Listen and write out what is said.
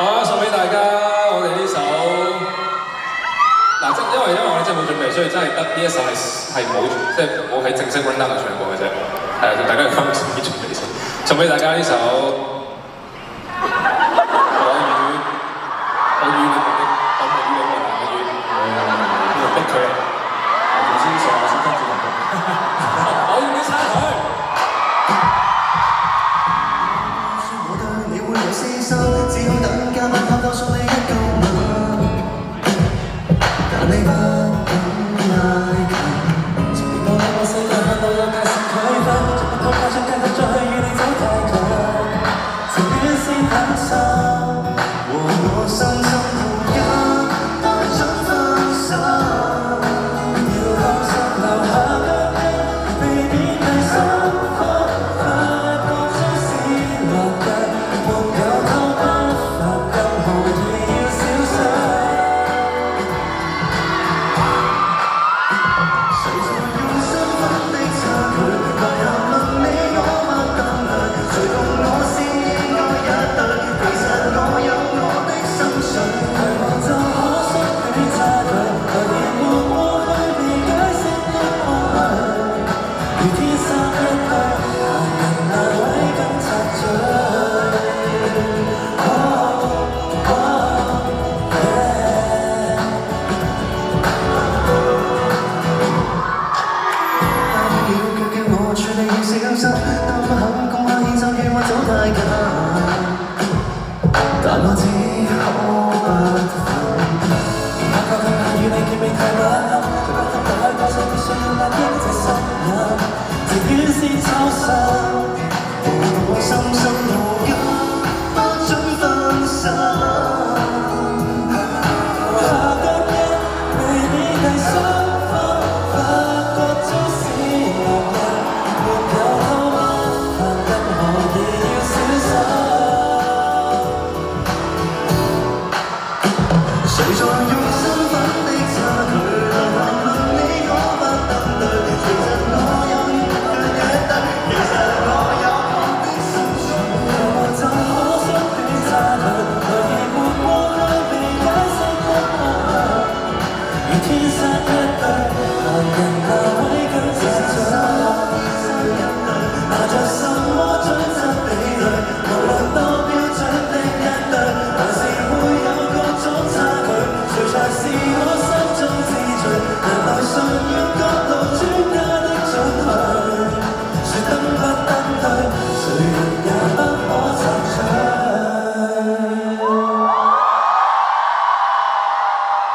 好，送俾大家我哋呢首嗱，因為我哋真係冇準備，所以真係得呢一首係冇即係冇喺正式 run down 度唱過嘅啫。係啊，大家要翻自己準備先。送俾大家呢首我與你們的我們與你們的願，逼佢啊！頭先上我先跟住我要你猜佢。只好等加晚偷偷送你一個吻，但你不敢挨近。從年到你我世界看到有界線區分，從不拖拍上街頭再去與你走太近，情願先狠心和我深深抱緊，待準分手。要放心留下腳印，避免太辛苦，發覺將是落日，沒有偷不發，任何嘢要小心。誰在用身份的差距來談論你我或等類？誰共我是應該一對？其實我有我的心碎，遺忘就可惜與差距，來年沒過去被解釋的空虛，如天生一對，難人難為更插嘴。我處理要死更新，但不肯共下現實與我走太近，但我只可不分。怕夠近下與你結尾太不堪，在不得大海角上必須要壓抑這心癮，情願先抽身。